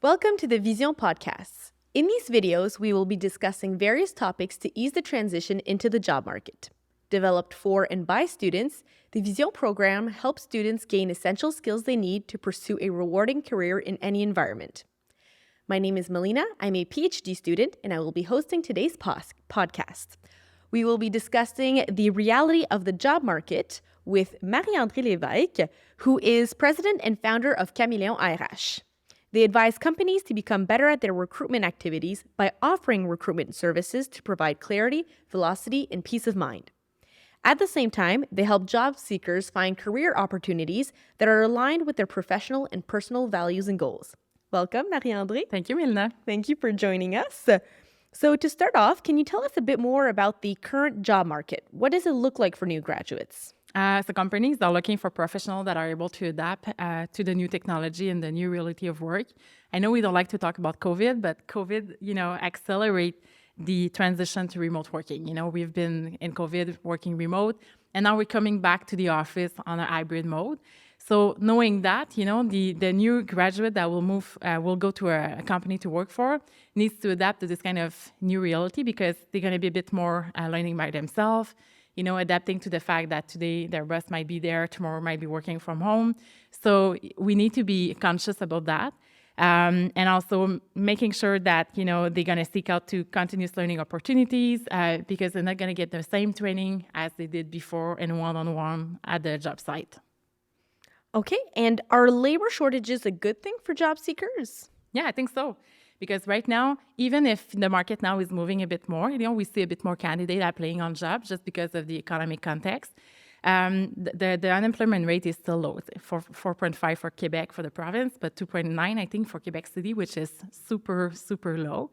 Welcome to the Vision podcasts. In these videos, we will be discussing various topics to ease the transition into the job market. Developed for and by students, the Vision program helps students gain essential skills they need to pursue a rewarding career in any environment. My name is Mélina. I'm a PhD student, and I will be hosting today's podcast. We will be discussing the reality of the job market with Marie-Andrée Lévesque, who is president and founder of Cameleon RH. They advise companies to become better at their recruitment activities by offering recruitment services to provide clarity, velocity, and peace of mind. At the same time, they help job seekers find career opportunities that are aligned with their professional and personal values and goals. Welcome, Marie-Andrée. Thank you, Mélina. Thank you for joining us. So to start off, can you tell us a bit more about the current job market? What does it look like for new graduates? So companies are looking for professionals that are able to adapt to the new technology and the new reality of work. I know we don't like to talk about COVID, but COVID, accelerate the transition to remote working. We've been in COVID working remote, and now we're coming back to the office on a hybrid mode. So knowing that, the new graduate that will go to a company to work for needs to adapt to this kind of new reality because they're going to be a bit more learning by themselves, adapting to the fact that today their boss might be there, tomorrow might be working from home. So we need to be conscious about that. And also making sure that, they're going to seek out to continuous learning opportunities because they're not going to get the same training as they did before in one-on-one at the job site. Okay, and are labor shortages a good thing for job seekers? Yeah, I think so. Because right now, even if the market now is moving a bit more, we see a bit more candidates applying on jobs just because of the economic context. The unemployment rate is still low. It's 4.5 for Quebec for the province, but 2.9, I think, for Quebec City, which is super, super low.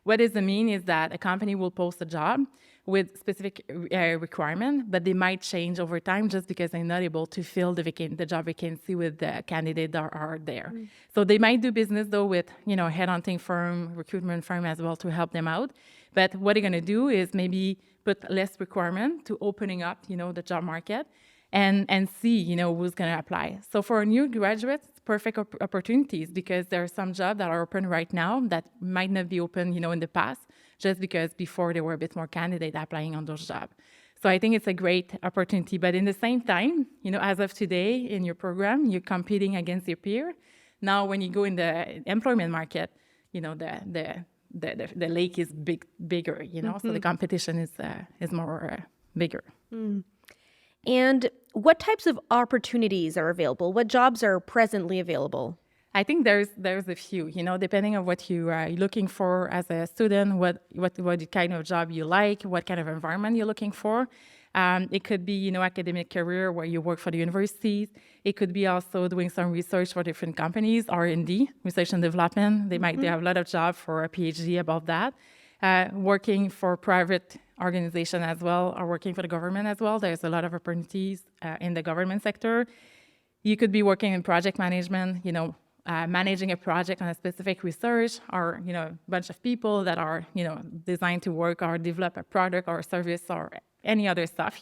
What does it mean is that a company will post a job with specific requirement, but they might change over time just because they're not able to fill the job vacancy with the candidates that are there. Mm. So they might do business though with, headhunting firm, recruitment firm as well to help them out. But what they're going to do is maybe put less requirement to opening up, the job market and see, who's going to apply. So for new graduates, perfect opportunities because there are some jobs that are open right now that might not be open, in the past, just because before there were a bit more candidates applying on those jobs. So I think it's a great opportunity. But in the same time, as of today in your program, you're competing against your peer. Now, when you go in the employment market, the lake is bigger, mm-hmm. So the competition is more bigger. Mm. And what types of opportunities are available? What jobs are presently available? I think there's a few, depending on what you are looking for as a student, what kind of job you like, what kind of environment you're looking for. It could be, academic career where you work for the universities. It could be also doing some research for different companies, R&D, research and development. They have a lot of jobs for a PhD about that. Working for private organization as well, or working for the government as well. There's a lot of opportunities in the government sector. You could be working in project management, managing a project on a specific research or, a bunch of people that are, designed to work or develop a product or a service or any other stuff,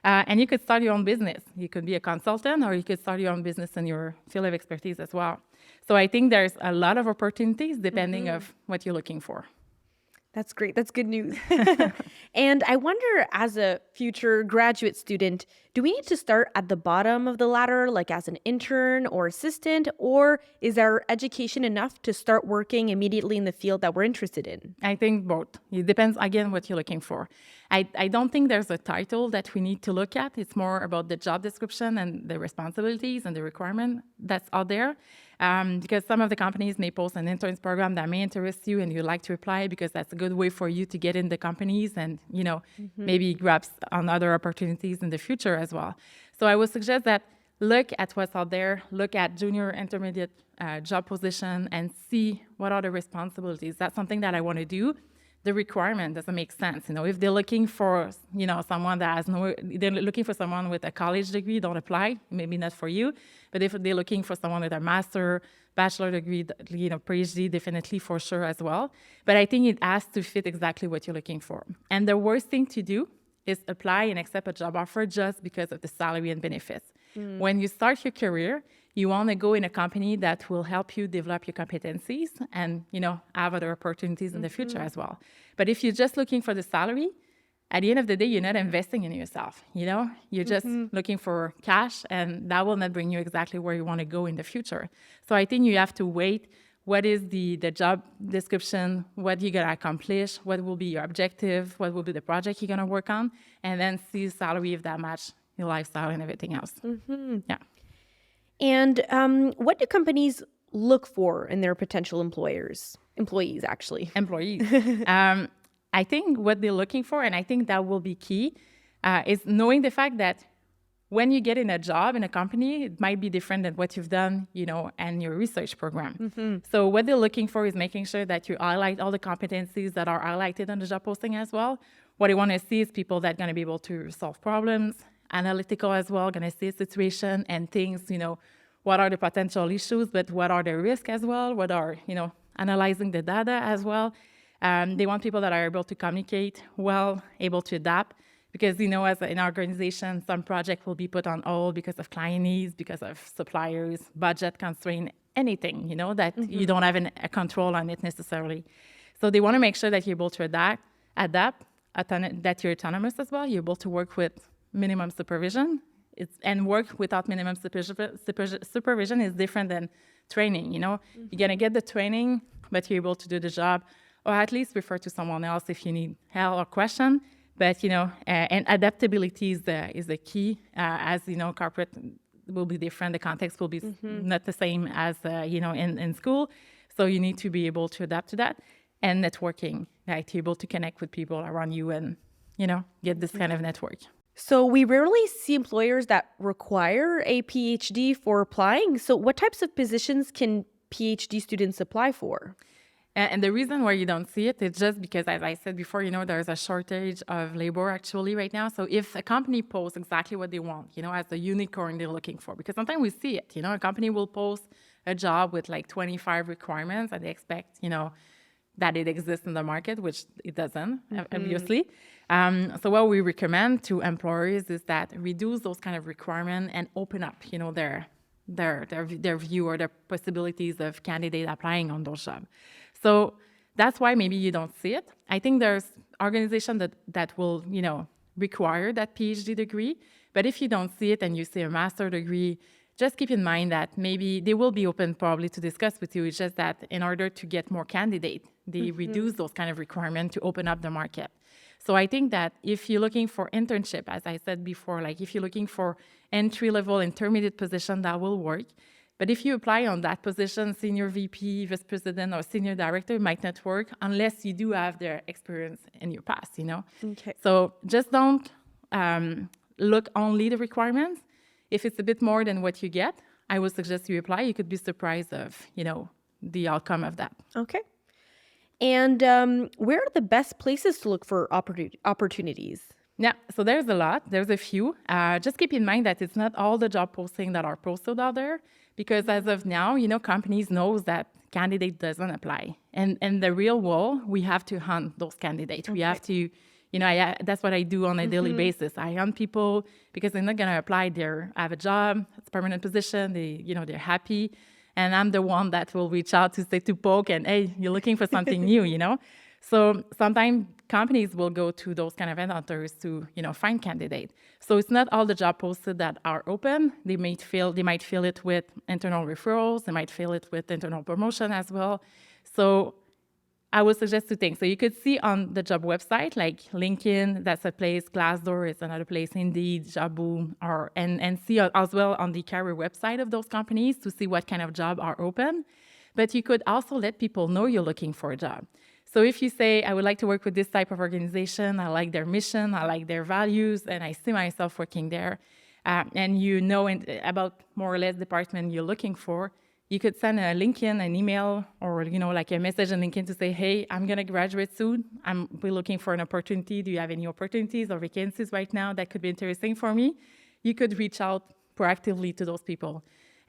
And you could start your own business. You could be a consultant or you could start your own business in your field of expertise as well. So I think there's a lot of opportunities depending mm-hmm. of what you're looking for. That's great. That's good news. And I wonder, as a future graduate student, do we need to start at the bottom of the ladder, like as an intern or assistant, or is our education enough to start working immediately in the field that we're interested in? I think both. It depends, again, what you're looking for. I don't think there's a title that we need to look at. It's more about the job description and the responsibilities and the requirement that's out there. Because some of the companies may post an interns program that may interest you and you like to apply because that's a good way for you to get in the companies and, mm-hmm. maybe grab on other opportunities in the future as well. So I would suggest that look at what's out there, look at junior, intermediate job position and see what are the responsibilities. That's something that I want to do. The requirement doesn't make sense. If they're looking for, someone that they're looking for someone with a college degree, don't apply, maybe not for you. But if they're looking for someone with a master, bachelor degree, PhD, definitely for sure as well. But I think it has to fit exactly what you're looking for. And the worst thing to do is apply and accept a job offer just because of the salary and benefits. Mm. When you start your career, You want to go in a company that will help you develop your competencies and, have other opportunities in the future as well. But if you're just looking for the salary, at the end of the day, you're not investing in yourself, You're just looking for cash, and that will not bring you exactly where you want to go in the future. So I think you have to wait. What is the job description? What you're going to accomplish? What will be your objective? What will be the project you're going to work on? And then see salary if that match your lifestyle and everything else. Yeah. And what do companies look for in their potential employees, actually? Employees. I think what they're looking for, and I think that will be key, is knowing the fact that when you get in a job in a company, it might be different than what you've done, and your research program. So what they're looking for is making sure that you highlight all the competencies that are highlighted on the job posting as well. What they want to see is people that are going to be able to solve problems, analytical as well, going to see a situation and things, what are the potential issues, but what are the risks as well, what are, analyzing the data as well. They want people that are able to communicate well, able to adapt, because, as an organization, some project will be put on hold because of client needs, because of suppliers, budget constraint, anything, that you don't have a control on it necessarily. So they want to make sure that you're able to adapt, that you're autonomous as well. You're able to work with minimum supervision. And work without minimum supervision is different than training, You're going to get the training, but you're able to do the job, or at least refer to someone else if you need help or question. But, and adaptability is the key. As, corporate will be different. The context will be not the same as, in school. So you need to be able to adapt to that. And networking, right? You're able to connect with people around you and, get this kind of network. So we rarely see employers that require a PhD for applying. So what types of positions can PhD students apply for? And the reason why you don't see it is just because, as I said before, there's a shortage of labor actually right now. So if a company posts exactly what they want, as the unicorn they're looking for, because sometimes we see it, a company will post a job with like 25 requirements and they expect, that it exists in the market, which it doesn't, obviously. So what we recommend to employers is that reduce those kind of requirements and open up, their view or their possibilities of candidate applying on those jobs. So that's why maybe you don't see it. I think there's organizations that will, require that PhD degree. But if you don't see it and you see a master degree, just keep in mind that maybe they will be open probably to discuss with you. It's just that in order to get more candidates, they reduce those kind of requirements to open up the market. So I think that if you're looking for internship, as I said before, like if you're looking for entry-level intermediate position, that will work. But if you apply on that position, senior VP, vice president, or senior director, it might not work unless you do have their experience in your past, Okay. So just don't look only the requirements. If it's a bit more than what you get, I would suggest you apply. You could be surprised of, the outcome of that. Okay. And where are the best places to look for opportunities? Yeah, so there's a lot. There's a few. Just keep in mind that it's not all the job postings that are posted out there, because as of now, companies knows that candidate doesn't apply. And in the real world, we have to hunt those candidates. Okay. We have to, that's what I do on a daily basis. I hunt people because they're not going to apply. They have a job, it's a permanent position. They're happy. And I'm the one that will reach out to poke and, hey, you're looking for something new, So sometimes companies will go to those kind of headhunters to, find candidates. So it's not all the job posted that are open. They might fill it with internal referrals. They might fill it with internal promotion as well. So I would suggest two things. So you could see on the job website, like LinkedIn, that's a place. Glassdoor is another place. Indeed, Jobboom, and see as well on the career website of those companies to see what kind of job are open. But you could also let people know you're looking for a job. So if you say, I would like to work with this type of organization, I like their mission, I like their values, and I see myself working there, and about more or less the department you're looking for, you could send a LinkedIn, an email, or like a message on LinkedIn to say, hey, I'm going to graduate soon. We're looking for an opportunity. Do you have any opportunities or vacancies right now that could be interesting for me? You could reach out proactively to those people.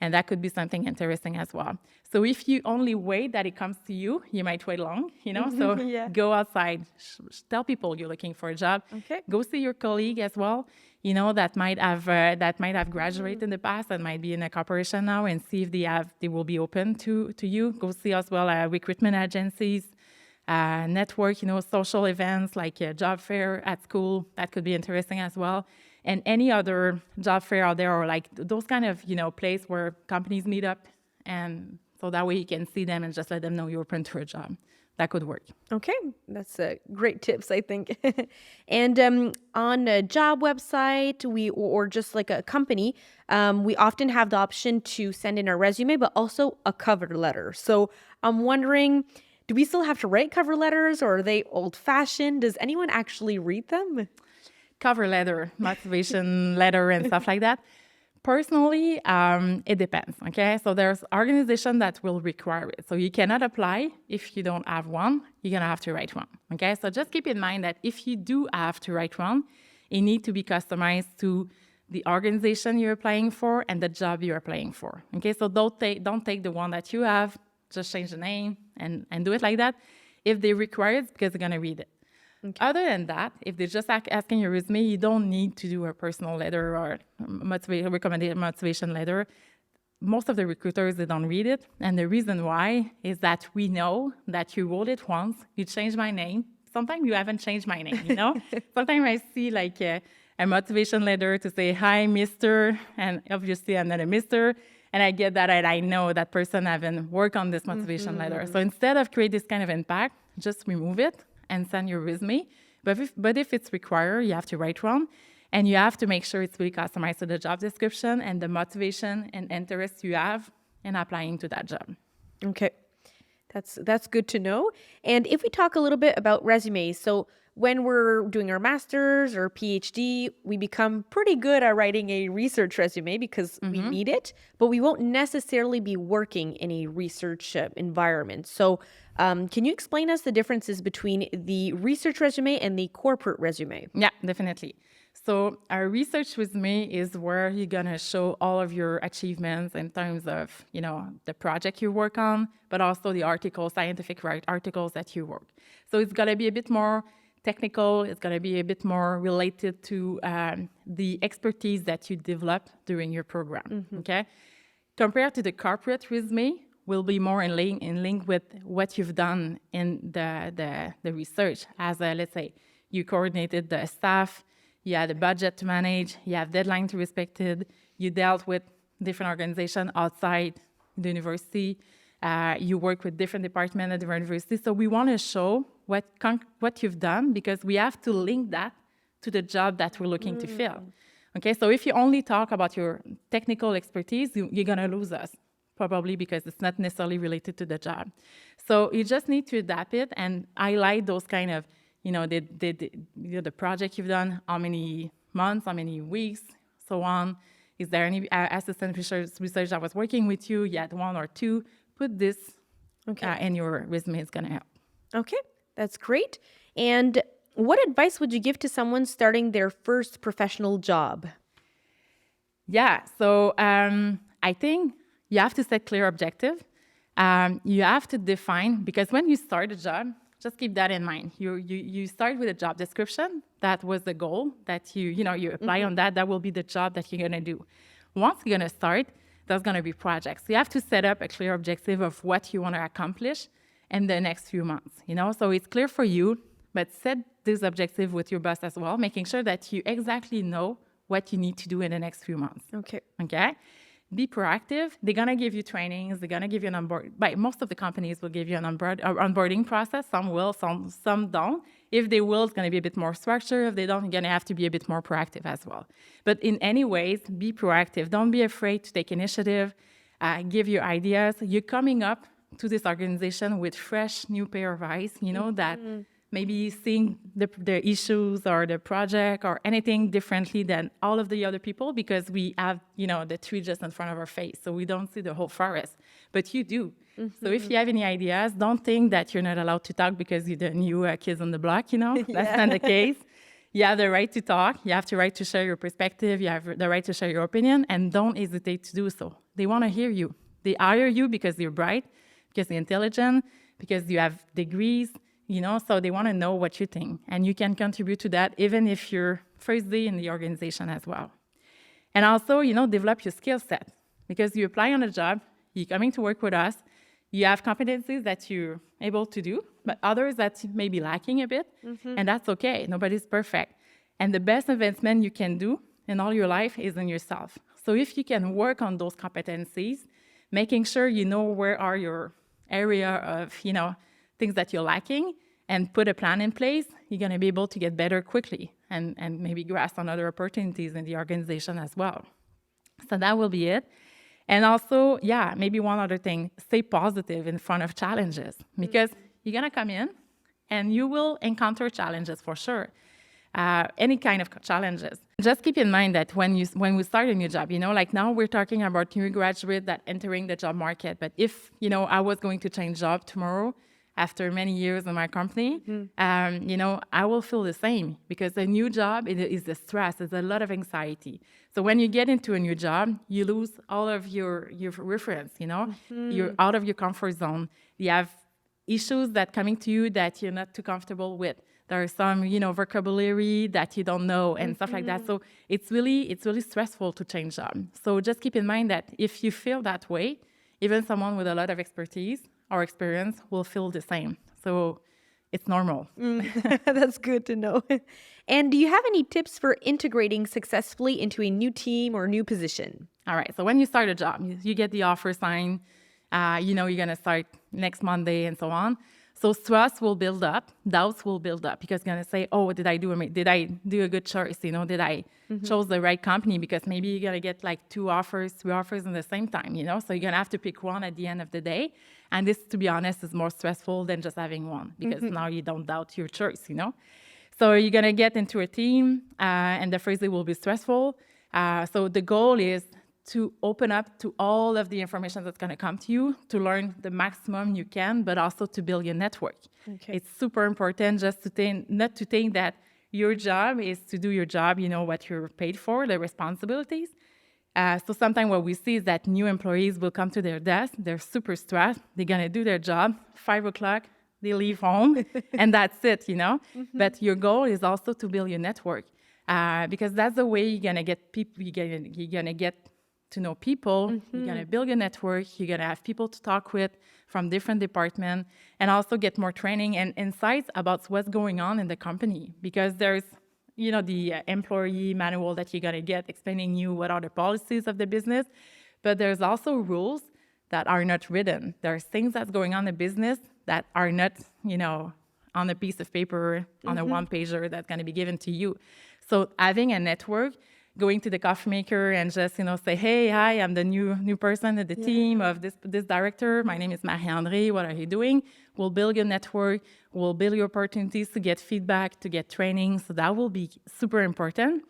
And that could be something interesting as well. So if you only wait that it comes to you, you might wait long, So Yeah. go outside, tell people you're looking for a job. Okay. Go see your colleague as well, that might have graduated in the past and might be in a corporation now, and see if they will be open to you. Go see as well recruitment agencies, network, social events like a job fair at school. That could be interesting as well. And any other job fair out there, or like those kind of, place where companies meet up. And so that way you can see them and just let them know you're open to a job. That could work. Okay, that's great tips, I think. And on a job website, or just like a company, we often have the option to send in our resume, but also a cover letter. So I'm wondering, do we still have to write cover letters, or are they old-fashioned? Does anyone actually read them? Cover letter, motivation letter, and stuff like that. Personally, it depends, okay? So there's organization that will require it. So you cannot apply if you don't have one. You're going to have to write one, okay? So just keep in mind that if you do have to write one, it needs to be customized to the organization you're applying for and the job you're applying for, okay? So don't take the one that you have, just change the name and do it like that. If they require it, because they're going to read it. Okay. Other than that, if they're just asking your resume, you don't need to do a personal letter or recommended motivation letter. Most of the recruiters, they don't read it. And the reason why is that we know that you wrote it once, you changed my name. Sometimes you haven't changed my name, Sometimes I see like a motivation letter to say, hi, Mr. And obviously I'm not a Mr. And I get that, and I know that person haven't worked on this motivation letter. So instead of create this kind of impact, just remove it and send your resume. But if it's required, you have to write one, and you have to make sure it's really customized to the job description and the motivation and interest you have in applying to that job. Okay, that's good to know. And if we talk a little bit about resumes, so when we're doing our master's or PhD, we become pretty good at writing a research resume because we need it, but we won't necessarily be working in a research environment. So can you explain us the differences between the research resume and the corporate resume? Yeah, definitely. So our research resume is where you're going to show all of your achievements in terms of, the project you work on, but also the scientific articles that you work. So it's going to be a bit more technical. It's going to be a bit more related to the expertise that you develop during your program, okay? Compared to the corporate resume, will be more in link with what you've done in the research. As let's say, you coordinated the staff, you had a budget to manage, you have deadline to respect it, you dealt with different organizations outside the university, you work with different departments at the university. So we want to show what you've done, because we have to link that to the job that we're looking to fill. Okay, so if you only talk about your technical expertise, you're going to lose us, probably because it's not necessarily related to the job. So you just need to adapt it and highlight those kind of, the project you've done, how many months, how many weeks, so on. Is there any assistant research that was working with you? You had one or two. Put this in your resume. It's going to help. Okay, that's great. And what advice would you give to someone starting their first professional job? Yeah, so I think you have to set clear objective. You have to define, because when you start a job, just keep that in mind. You start with a job description. That was the goal that you apply on that. That will be the job that you're going to do. Once you're going to start, there's going to be projects. So you have to set up a clear objective of what you want to accomplish in the next few months. So it's clear for you, but set this objective with your boss as well, making sure that you exactly know what you need to do in the next few months. Okay. Be proactive. They're going to give you trainings. They're going to give you an onboard. Most of the companies will give you an onboarding process. Some will, some don't. If they will, it's going to be a bit more structured. If they don't, you're going to have to be a bit more proactive as well. But in any ways, be proactive. Don't be afraid to take initiative. Give your ideas. You're coming up to this organization with fresh, new pair of eyes, that maybe seeing the issues or the project or anything differently than all of the other people, because we have, the tree just in front of our face. So we don't see the whole forest, but you do. So if you have any ideas, don't think that you're not allowed to talk because you're the new kids on the block, That's not the case. You have the right to talk. You have the right to share your perspective. You have the right to share your opinion, and don't hesitate to do so. They want to hear you. They hire you because you're bright, because you're intelligent, because you have degrees, so they want to know what you think. And you can contribute to that even if you're first day in the organization as well. And also, develop your skill set, because you apply on a job, you're coming to work with us, you have competencies that you're able to do, but others that may be lacking a bit, and that's okay. Nobody's perfect. And the best investment you can do in all your life is in yourself. So if you can work on those competencies, making sure you know where are your area of, things that you're lacking, and put a plan in place, you're going to be able to get better quickly and maybe grasp on other opportunities in the organization as well. So that will be it. And also, maybe one other thing, stay positive in front of challenges, because you're going to come in and you will encounter challenges for sure, any kind of challenges. Just keep in mind that when we start a new job, like now we're talking about new graduates that entering the job market. But if, I was going to change job tomorrow, after many years in my company, I will feel the same, because a new job is a stress, it's a lot of anxiety. So when you get into a new job, you lose all of your reference, you're out of your comfort zone. You have issues that coming to you that you're not too comfortable with. There are some, vocabulary that you don't know and stuff like that. So it's really stressful to change job. So just keep in mind that if you feel that way, even someone with a lot of expertise or experience will feel the same. So it's normal. That's good to know. And do you have any tips for integrating successfully into a new team or new position? All right. So when you start a job, you get the offer signed, you're going to start next Monday and so on. So trust will build up, doubts will build up, because you're going to say, oh, did I do a good choice? Did I chose the right company? Because maybe you're going to get like 3 offers in the same time, so you're going to have to pick one at the end of the day. And this, to be honest, is more stressful than just having one, because now you don't doubt your choice, So you're going to get into a team, and the first day will be stressful. So the goal is to open up to all of the information that's going to come to you, to learn the maximum you can, but also to build your network. Okay. It's super important just not to think that your job is to do your job, what you're paid for, the responsibilities. So sometimes what we see is that new employees will come to their desk, they're super stressed, they're going to do their job, 5 o'clock, they leave home, and that's it, But your goal is also to build your network, because that's the way you're going to get people, you're going to get to know people, you're going to build a network, you're going to have people to talk with from different departments, and also get more training and insights about what's going on in the company. Because there's, the employee manual that you're going to get explaining you what are the policies of the business, but there's also rules that are not written. There's things that's going on in the business that are not, on a piece of paper, on a one-pager that's going to be given to you. So having a network, going to the coffee maker and just, say, hey, hi, I'm the new person at the team of this director. My name is Marie-Andrée. What are you doing? We'll build your network. We'll build your opportunities to get feedback, to get training. So that will be super important.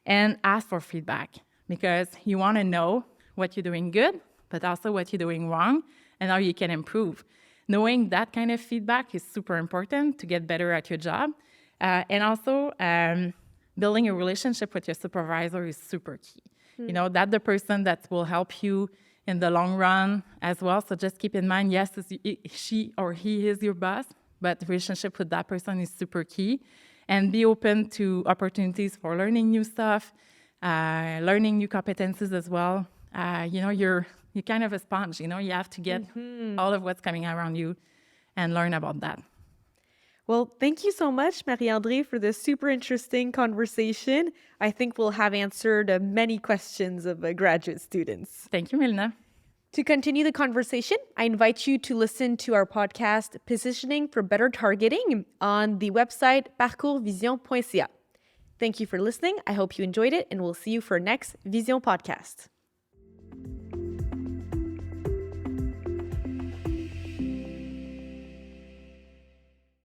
And ask for feedback, because you want to know what you're doing good, but also what you're doing wrong and how you can improve. Knowing that kind of feedback is super important to get better at your job. And also, building a relationship with your supervisor is super key. That's the person that will help you in the long run as well. So just keep in mind, yes, she or he is your boss, but the relationship with that person is super key. And be open to opportunities for learning new stuff, learning new competencies as well. You're kind of a sponge, you have to get all of what's coming around you and learn about that. Well, thank you so much, Marie-Andrée, for this super interesting conversation. I think we'll have answered many questions of graduate students. Thank you, Mélina. To continue the conversation, I invite you to listen to our podcast, Positioning for Better Targeting, on the website parcoursvision.ca. Thank you for listening. I hope you enjoyed it, and we'll see you for next Vision podcast.